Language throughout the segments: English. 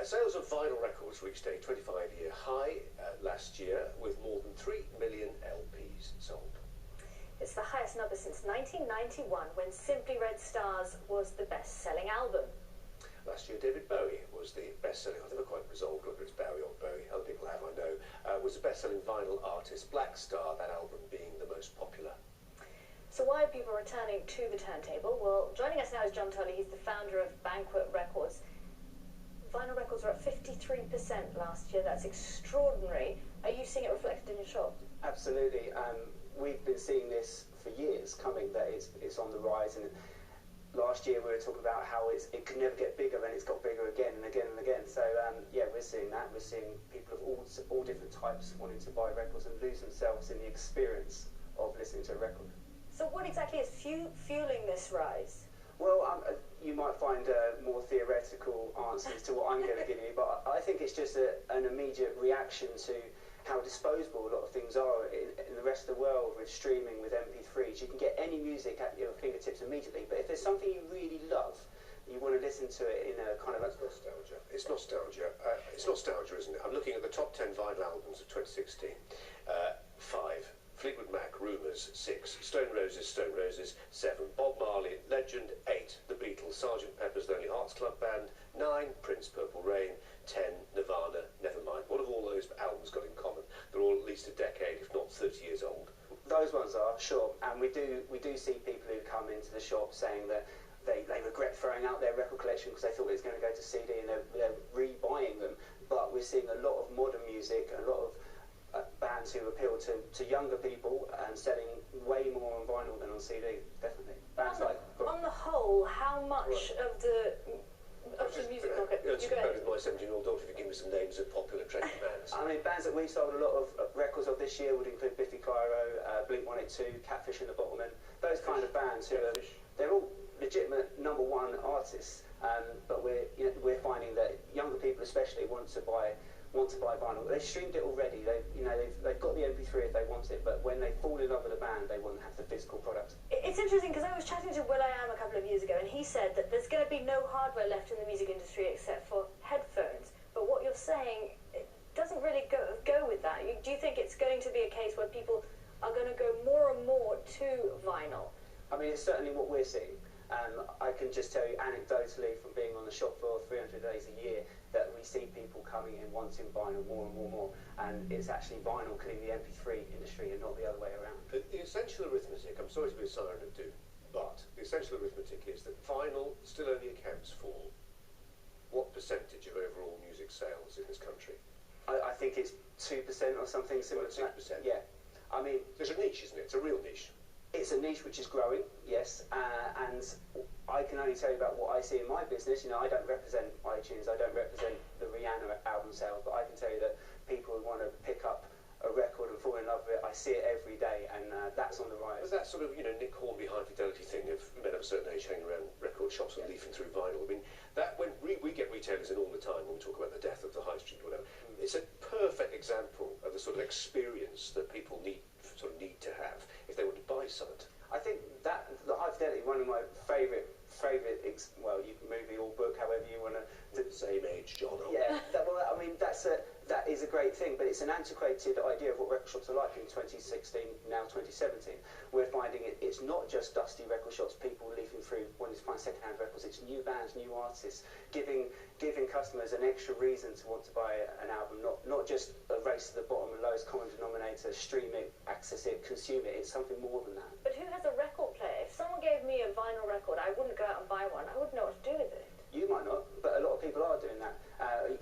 Sales of vinyl records reached a 25-year high last year, with more than 3 million LPs sold. It's the highest number since 1991, when Simply Red Stars was the best-selling album. Last year, David Bowie was the best-selling, I've never quite resolved whether it's Bowie or Bowie, other people have, I know, was the best-selling vinyl artist. Black Star, that album being the most popular. So why are people returning to the turntable? Well, joining us now is Jon Tolley. He's the founder of Banquet Records. Vinyl records were up 53% last year. That's extraordinary. Are you seeing it reflected in your shop? Absolutely. We've been seeing this for years coming, that it's on the rise. And last year we were talking about how it can never get bigger, and it's got bigger again and again and again. So yeah, we're seeing that. We're seeing people of all different types wanting to buy records and lose themselves in the experience of listening to a record. So what exactly is fueling this rise? Well, you might find more theoretical answers to what I'm going to give you, but I think it's just an immediate reaction to how disposable a lot of things are in the rest of the world with streaming, with MP3s. You can get any music at your fingertips immediately, but if there's something you really love, you want to listen to it in a kind of... That's nostalgia. It's nostalgia. It's nostalgia, isn't it? I'm looking at the top 10 vinyl albums of 2016. 5. Fleetwood Mac, Rumours, 6. Stone Roses, 7. Bob Marley, Legend, 8. The Beatles, Sgt. Pepper's Lonely Hearts Club Band, 9. Prince, Purple Rain, 10. Nirvana, Nevermind. What have all those albums got in common? They're all at least a decade, if not 30 years old. Those ones are, sure. And we do see people who come into the shop saying that they regret throwing out their record collection because they thought it was going to go to CD, and they're rebuying them. But we're seeing a lot of modern music, a lot of bands who appeal to younger people and selling way more on vinyl than on CD, definitely. Bands on the whole, how much of the music market... It's about with my 17-year-old daughter, if you give me some names of popular trendy bands. I mean, bands that we've sold a lot of records of this year would include Biffy Clyro, Blink-182, Catfish and the Bottlemen, those kind of bands who they're all legitimate #1 artists, but we're finding that younger people especially want to buy vinyl. They've streamed it already. They've got the MP3 if they want it, but when they fall in love with a band, they want to have the physical product. It's interesting because I was chatting to will.i.am a couple of years ago, and he said that there's going to be no hardware left in the music industry except for headphones. But what you're saying, it doesn't really go with that. Do you think it's going to be a case where people are going to go more and more to vinyl? I mean, it's certainly what we're seeing. I can just tell you anecdotally from being on the shop floor 300 days a year that we see people coming in wanting vinyl more and more, and it's actually vinyl killing the MP3 industry and not the other way around. The essential arithmetic, I'm sorry to be a siren of doom, but the essential arithmetic is that vinyl still only accounts for what percentage of overall music sales in this country? I think it's 2% or something similar to 2%? that. Yeah. I mean, there's a niche, isn't it? It's a real niche. It's a niche which is growing, yes, and I can only tell you about what I see in my business. I don't represent iTunes, I don't represent the Rihanna album sales, but I can tell you that people who want to pick up a record and fall in love with it, I see it every day, and that's on the rise. But that sort of, Nick Hornby High Fidelity thing of men of a certain age hanging around record shops and leafing through vinyl, I mean, that when we get retailers in all the time when we talk about the death of the high street or whatever, it's a perfect example of the sort of experience that people need to have if they want to buy something. I think that the High Fidelity, one of my favourite, well, you can movie or book, however you want to. Same age, John. Yeah, I mean, that is a great thing, but it's an antiquated idea of what record shops are like in 2016, now 2017. We're finding it's not just dusty record shops, people leafing through wanting to find second-hand records. It's new bands, new artists, giving customers an extra reason to want to buy an album, not just a race to the bottom and lowest common denominator, stream it, access it, consume it. It's something more than that. But who has a record player? If someone gave me a vinyl record, I wouldn't go out and buy one. I wouldn't know what to do with it. You might not, but a lot of people are doing that.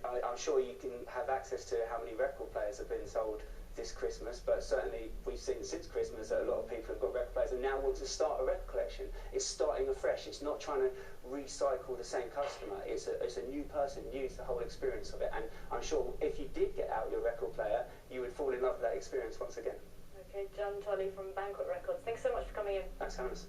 I'm sure you can have access to how many record players have been sold this Christmas, but certainly we've seen since Christmas that a lot of people have got record players and now want to start a record collection. It's starting afresh. It's not trying to recycle the same customer. It's a new person, new to the whole experience of it. And I'm sure if you did get out your record player, you would fall in love with that experience once again. Okay, Jon Tolley from Banquet Records. Thanks so much for coming in. Thanks, Hannes.